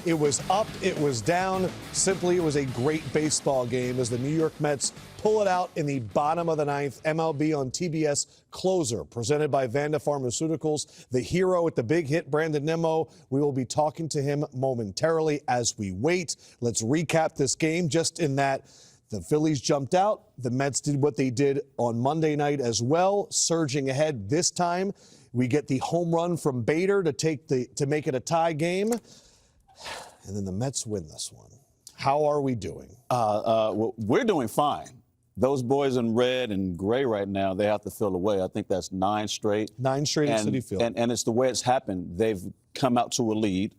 It was up, it was down. Simply, it was a great baseball game as the New York Mets pull it out in the bottom of the ninth. MLB on TBS Closer, presented by Vanda Pharmaceuticals. The hero with the big hit, Brandon Nimmo. We will be talking to him momentarily as we wait. Let's recap this game just in that the Phillies jumped out. The Mets did what they did on Monday night as well, surging ahead this time. We get the home run from Bader to make it a tie game. And then the Mets win this one. How are we doing? Well, we're doing fine. Those boys in red and gray right now, they have to fill away. I think that's 9 straight. 9 straight at Citi Field. And it's the way it's happened. They've come out to a lead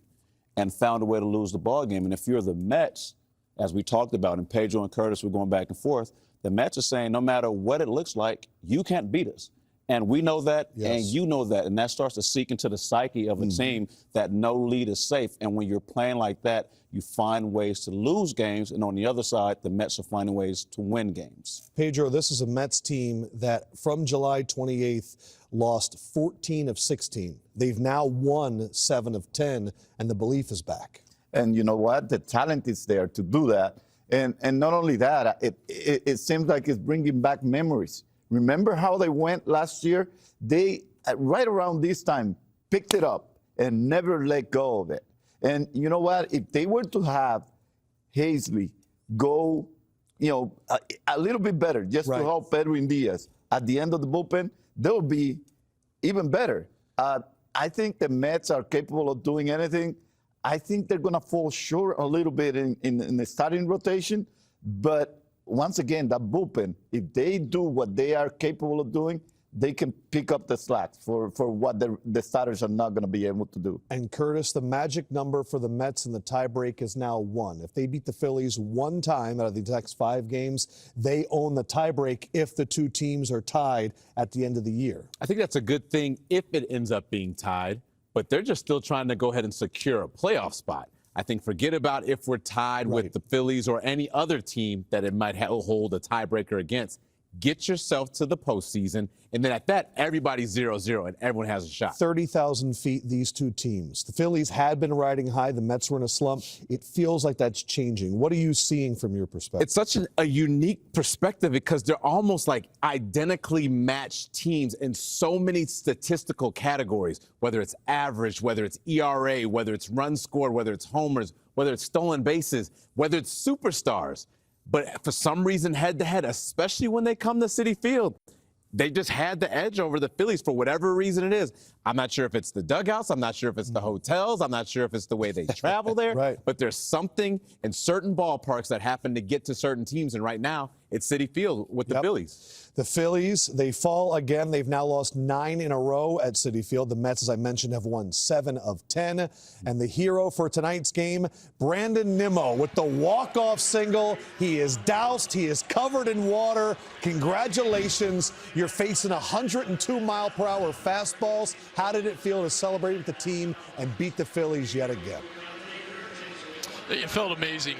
and found a way to lose the ball game. And if you're the Mets, as we talked about, and Pedro and Curtis were going back and forth, the Mets are saying no matter what it looks like, you can't beat us. And we know that, and you know that, and that starts to seek into the psyche of a team that no lead is safe. And when you're playing like that, you find ways to lose games, and on the other side, the Mets are finding ways to win games. Pedro, this is a Mets team that from July 28th lost 14 of 16. They've now won 7 of 10, and the belief is back. And you know what? The talent is there to do that. And not only that, it seems like it's bringing back memories. Remember how they went last year? They, right around this time, picked it up and never let go of it. And you know what? If they were to have Hazley go, a little bit better, just to help Pedro Diaz at the end of the bullpen, they would be even better. I think the Mets are capable of doing anything. I think they're going to fall short a little bit in the starting rotation, but once again, that bullpen, if they do what they are capable of doing, they can pick up the slack for what the starters are not going to be able to do. And Curtis, the magic number for the Mets in the tiebreak is now 1. If they beat the Phillies 1 time out of the next 5 games, they own the tiebreak if the 2 teams are tied at the end of the year. I think that's a good thing if it ends up being tied, but they're just still trying to go ahead and secure a playoff spot. I think forget about if we're tied with the Phillies or any other team that it might hold a tiebreaker against. Get yourself to the postseason, and then at that, everybody's 0-0, and everyone has a shot. 30,000 feet, these 2 teams. The Phillies had been riding high. The Mets were in a slump. It feels like that's changing. What are you seeing from your perspective? It's such a unique perspective because they're almost like identically matched teams in so many statistical categories, whether it's average, whether it's ERA, whether it's runs scored, whether it's homers, whether it's stolen bases, whether it's superstars. But for some reason, head-to-head, especially when they come to Citi Field, they just had the edge over the Phillies for whatever reason it is. I'm not sure if it's the dugouts. I'm not sure if it's the hotels. I'm not sure if it's the way they travel there. But there's something in certain ballparks that happen to get to certain teams. And right now, it's Citi Field with the Phillies. The Phillies, they fall again. They've now lost 9 in a row at Citi Field. The Mets, as I mentioned, have won 7 of 10. And the hero for tonight's game, Brandon Nimmo, with the walk-off single. He is doused. He is covered in water. Congratulations. You're facing 102-mile-per-hour fastballs. How did it feel to celebrate with the team and beat the Phillies yet again? It felt amazing,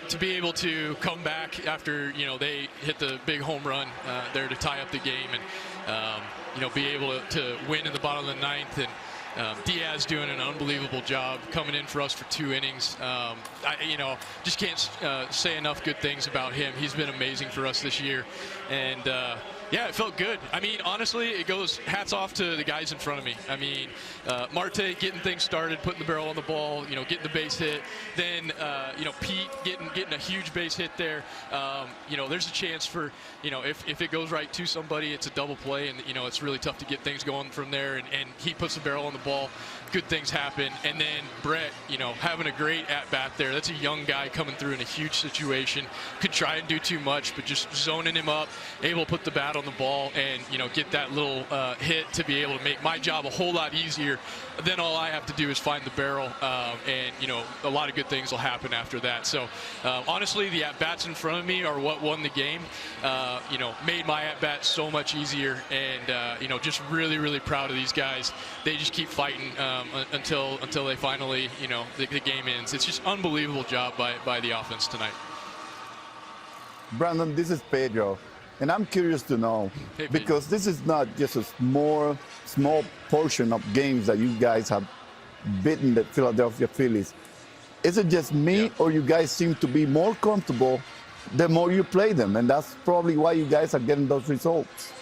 to be able to come back after, they hit the big home run there to tie up the game and, be able to win in the bottom of the 9th. And Diaz doing an unbelievable job coming in for us for 2 innings. I just can't say enough good things about him. He's been amazing for us this year. And, yeah, it felt good. I mean, honestly, it goes hats off to the guys in front of me. I mean, Marte getting things started, putting the barrel on the ball, getting the base hit. Then, Pete getting a huge base hit there. There's a chance for, if it goes right to somebody, it's a double play. And, it's really tough to get things going from there. And he puts the barrel on the ball. Good things happen. And then Brett, having a great at-bat there. That's a young guy coming through in a huge situation. Could try and do too much, but just zoning him up, able to put the bat on the ball and, get that little hit to be able to make my job a whole lot easier. Then all I have to do is find the barrel, and, a lot of good things will happen after that. So, honestly, the at-bats in front of me are what won the game, made my at-bat so much easier. And, just really, really proud of these guys. They just keep fighting until they finally, the game ends. It's just unbelievable job by the offense tonight. Brandon, this is Pedro. And I'm curious to know, because this is not just a small portion of games that you guys have beating the Philadelphia Phillies. Is it just me, or you guys seem to be more comfortable the more you play them, and that's probably why you guys are getting those results?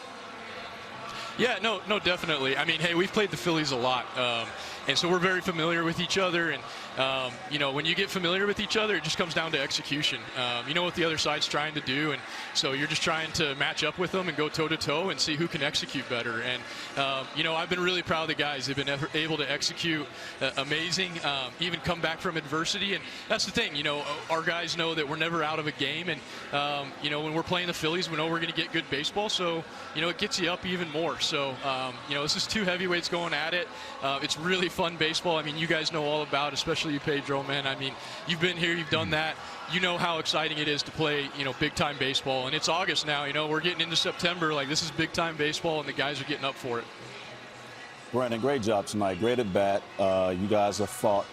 Yeah, no, definitely. I mean, hey, we've played the Phillies a lot, and so we're very familiar with each other. And when you get familiar with each other, it just comes down to execution. You know what the other side's trying to do, and so you're just trying to match up with them and go toe-to-toe and see who can execute better. And I've been really proud of the guys. They've been able to execute amazing, even come back from adversity. And that's the thing. Our guys know that we're never out of a game, and when we're playing the Phillies, we know we're going to get good baseball. So it gets you up even more. So this is two heavyweights going at it. It's really fun baseball. I mean, you guys know all about it, especially you, Pedro, man. I mean, you've been here, you've done that. You know how exciting it is to play, big-time baseball. And it's August now, we're getting into September. Like, this is big-time baseball, and the guys are getting up for it. Brandon, great job tonight. Great at bat. You guys have fought.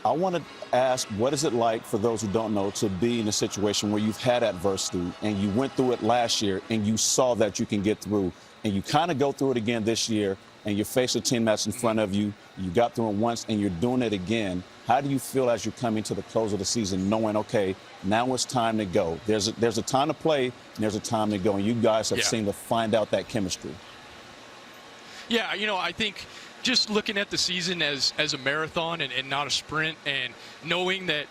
I want to ask, what is it like, for those who don't know, to be in a situation where you've had adversity and you went through it last year and you saw that you can get through, and you kind of go through it again this year, and you face a team that's in front of you, you got through it once, and you're doing it again. How do you feel as you're coming to the close of the season, knowing, okay, now it's time to go? There's a time to play, and there's a time to go, and you guys have seemed to find out that chemistry. Yeah, I think just looking at the season as a marathon and not a sprint, and knowing that,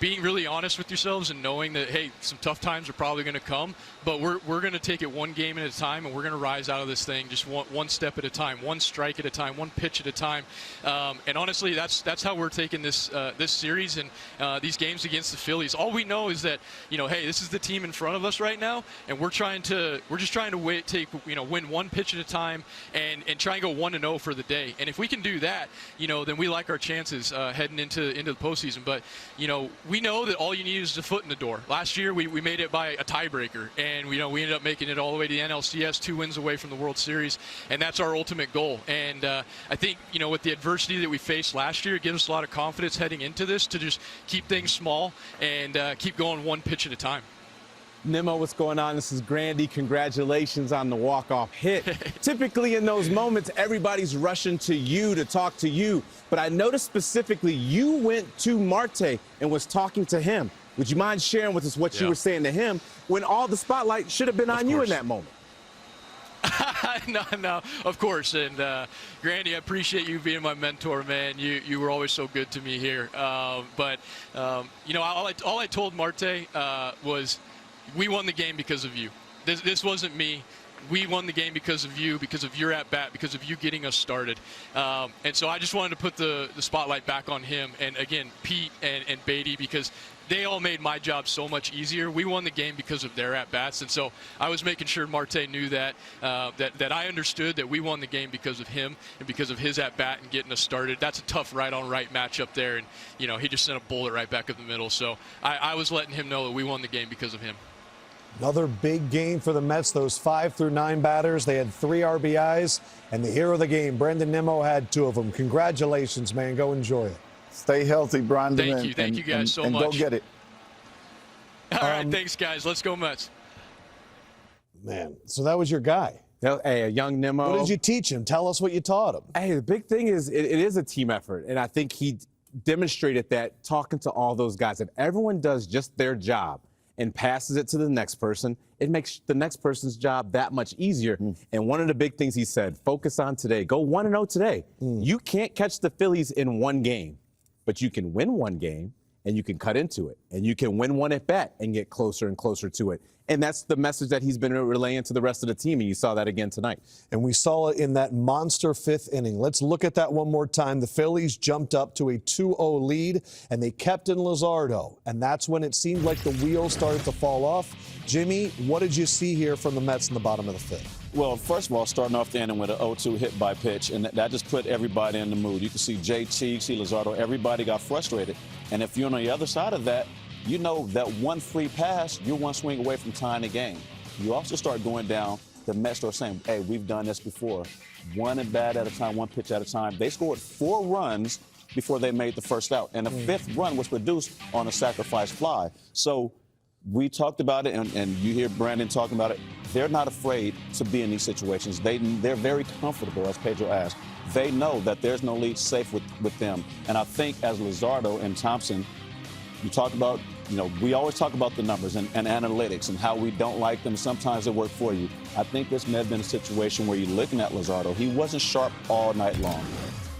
being really honest with yourselves and knowing that, hey, some tough times are probably going to come, but we're going to take it one game at a time, and we're going to rise out of this thing just one step at a time, one strike at a time, one pitch at a time. And honestly, that's how we're taking this series and these games against the Phillies. All we know is that, hey, this is the team in front of us right now, and we're just trying to win one pitch at a time and try and go 1-0 for the day. And if we can do that, then we like our chances heading into the postseason. But we know that all you need is a foot in the door. Last year we made it by a tiebreaker, and we ended up making it all the way to the NLCS, 2 wins away from the World Series, and that's our ultimate goal. And I think with the adversity that we faced last year, it gives us a lot of confidence heading into this to just keep things small and keep going one pitch at a time. Nimmo, what's going on? This is Grandy. Congratulations on the walk-off hit. Typically in those moments, everybody's rushing to you to talk to you. But I noticed specifically you went to Marte and was talking to him. Would you mind sharing with us what you were saying to him when all the spotlight should have been on you in that moment? No, of course. And Grandy, I appreciate you being my mentor, man. You were always so good to me here. But all I told Marte was, we won the game because of you. This wasn't me. We won the game because of you, because of your at-bat, because of you getting us started. And so I just wanted to put the spotlight back on him. And, again, Pete and Beatty, because they all made my job so much easier. We won the game because of their at-bats. And so I was making sure Marte knew that I understood that we won the game because of him and because of his at-bat and getting us started. That's a tough right-on-right matchup there. And, he just sent a bullet right back up the middle. So I was letting him know that we won the game because of him. Another big game for the Mets, those 5 through 9 batters. They had 3 RBIs, and the hero of the game, Brandon Nimmo, had 2 of them. Congratulations, man. Go enjoy it. Stay healthy, Brandon. Thank you guys so much. And go get it. All right, thanks, guys. Let's go Mets. Man, so that was your guy. Hey, a young Nimmo. What did you teach him? Tell us what you taught him. Hey, the big thing is it is a team effort, and I think he demonstrated that talking to all those guys. If everyone does just their job and passes it to the next person, it makes the next person's job that much easier. And one of the big things he said, focus on today. Go 1-0 today. You can't catch the Phillies in one game, but you can win one game and you can cut into it. And you can win one at bat and get closer and closer to it. And that's the message that he's been relaying to the rest of the team, and you saw that again tonight. And we saw it in that monster 5th inning. Let's look at that one more time. The Phillies jumped up to a 2-0 lead, and they kept in Luzardo. And that's when it seemed like the wheels started to fall off. Jimmy, what did you see here from the Mets in the bottom of the 5th? Well, first of all, starting off the inning with an 0-2 hit by pitch, and that just put everybody in the mood. You can see JT, you see Luzardo, everybody got frustrated. And if you're on the other side of that, you know that one free pass, you're one swing away from tying the game. You also start going down, the Mets start saying, hey, we've done this before. One at bat at a time, one pitch at a time. They scored 4 runs before they made the first out. And the 5th run was produced on a sacrifice fly. So we talked about it, and you hear Brandon talking about it. They're not afraid to be in these situations. They're very comfortable, as Pedro asked. They know that there's no lead safe with them. And I think as Luzardo and Thompson, you talked about, we always talk about the numbers and analytics and how we don't like them. Sometimes they work for you. I think this may have been a situation where you're looking at Luzardo. He wasn't sharp all night long.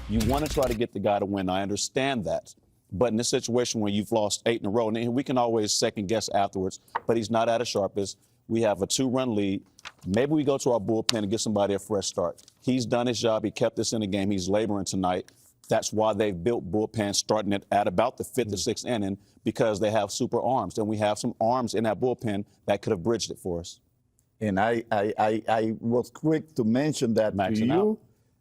You want to try to get the guy to win. I understand that. But in this situation where you've lost 8 in a row, and we can always second guess afterwards, but he's not at his sharpest. We have a 2-run lead. Maybe we go to our bullpen and get somebody a fresh start. He's done his job. He kept us in the game. He's laboring tonight. That's why they've built bullpen starting at about the 5th or 6th inning, because they have super arms. And we have some arms in that bullpen that could have bridged it for us. And I was quick to mention that to you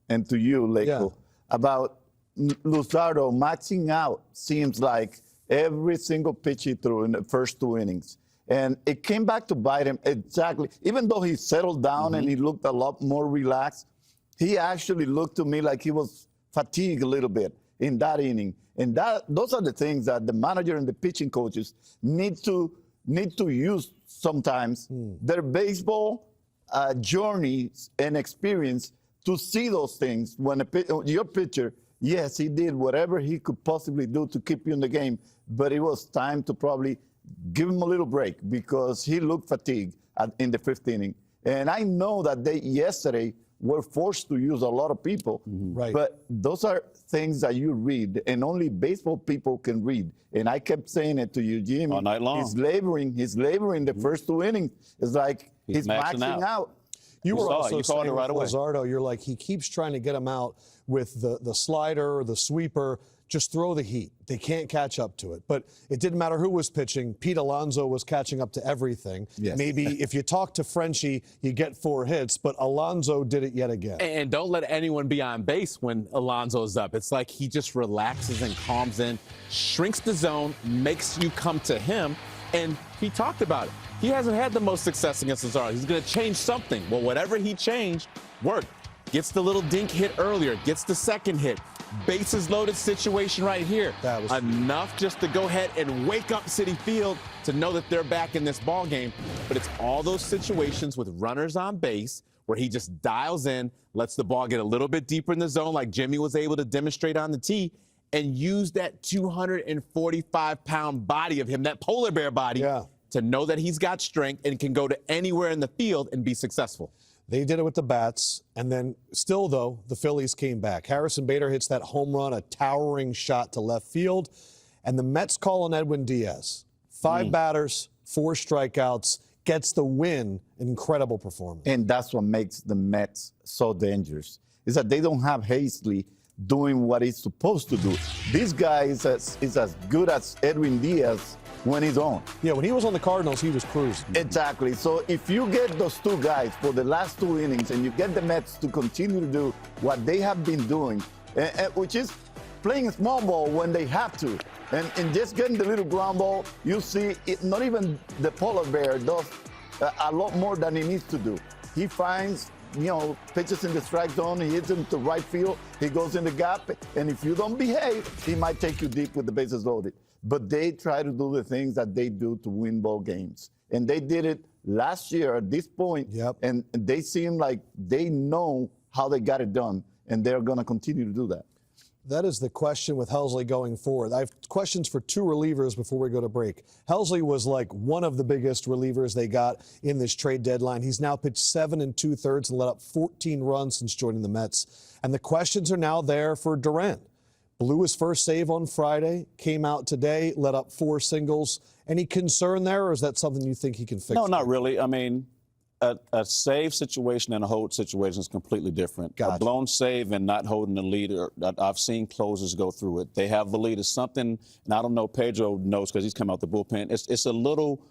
and to you, Leko, about Luzardo maxing out seems like every single pitch he threw in the first 2 innings. And it came back to bite him exactly. Even though he settled down and he looked a lot more relaxed, he actually looked to me like he was fatigued a little bit in that inning. And those are the things that the manager and the pitching coaches need to use sometimes, their baseball journeys and experience to see those things. When your pitcher, yes, he did whatever he could possibly do to keep you in the game, but it was time to probably give him a little break because he looked fatigued in the 5th inning. And I know that they yesterday were forced to use a lot of people, but those are things that you read, and only baseball people can read. And I kept saying it to you, Jimmy. All night long. He's laboring the first 2 innings. It's like he's maxing out. You were also you called saying it right away. Luzardo, you're like, he keeps trying to get him out with the slider or the sweeper. Just throw the heat. They can't catch up to it. But it didn't matter who was pitching. Pete Alonso was catching up to everything. Yes. Maybe if you talk to Frenchie, you get 4 hits, but Alonso did it yet again. And don't let anyone be on base when Alonso's up. It's like he just relaxes and calms in, shrinks the zone, makes you come to him, and he talked about it. He hasn't had the most success against Luzardo. He's going to change something. Well, whatever he changed worked. Gets the little dink hit earlier, gets the second hit. Bases loaded situation right here. That was enough just to go ahead and wake up Citi Field to know that they're back in this ball game. But it's all those situations with runners on base where he just dials in, lets the ball get a little bit deeper in the zone like Jimmy was able to demonstrate on the tee, and use that 245-pound body of him, that polar bear body, to know that he's got strength and can go to anywhere in the field and be successful. They did it with the bats, and then still, though, the Phillies came back. Harrison Bader hits that home run, a towering shot to left field, and the Mets call on Edwin Diaz. 5 batters, 4 strikeouts, gets the win. Incredible performance. And that's what makes the Mets so dangerous, is that they don't have Hazley doing what he's supposed to do. This guy is as good as Edwin Diaz when he's on. Yeah, when he was on the Cardinals, he was cruising. Exactly. So if you get those 2 guys for the last 2 innings and you get the Mets to continue to do what they have been doing, which is playing a small ball when they have to, and just getting the little ground ball, you see it, not even the polar bear does a lot more than he needs to do. He finds, pitches in the strike zone, he hits into right field, he goes in the gap, and if you don't behave, he might take you deep with the bases loaded. But they try to do the things that they do to win ball games. And they did it last year at this point, and they seem like they know how they got it done, and they're going to continue to do that. That is the question with Helsley going forward. I have questions for 2 relievers before we go to break. Helsley was like one of the biggest relievers they got in this trade deadline. He's now pitched 7 2/3 and let up 14 runs since joining the Mets. And the questions are now there for Durant. Blew his first save on Friday, came out today, let up 4 singles. Any concern there, or is that something you think he can fix? No, not really. I mean, a save situation and a hold situation is completely different. Gotcha. A blown save and not holding the lead, I've seen closers go through it. They have the lead. It's something, and I don't know, Pedro knows because he's come out the bullpen. It's a little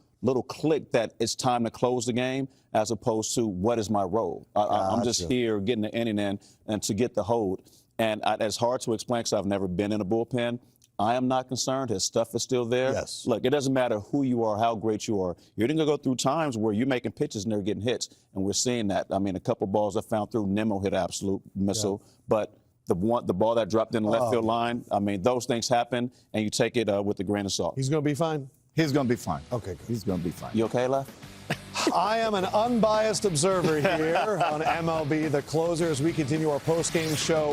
click that it's time to close the game as opposed to what is my role. I'm just here getting the inning in and to get the hold. And it's hard to explain because I've never been in a bullpen. I am not concerned. His stuff is still there. Yes. Look, it doesn't matter who you are, how great you are. You're going to go through times where you're making pitches and they're getting hits, and we're seeing that. I mean, a couple balls I found through, Nimmo hit an absolute missile, but the ball that dropped in the left field line, I mean, those things happen, and you take it with a grain of salt. He's going to be fine. He's going to be fine. Okay, good. He's going to be fine. You okay, Lef? I am an unbiased observer here on MLB The Closer as we continue our post-game show.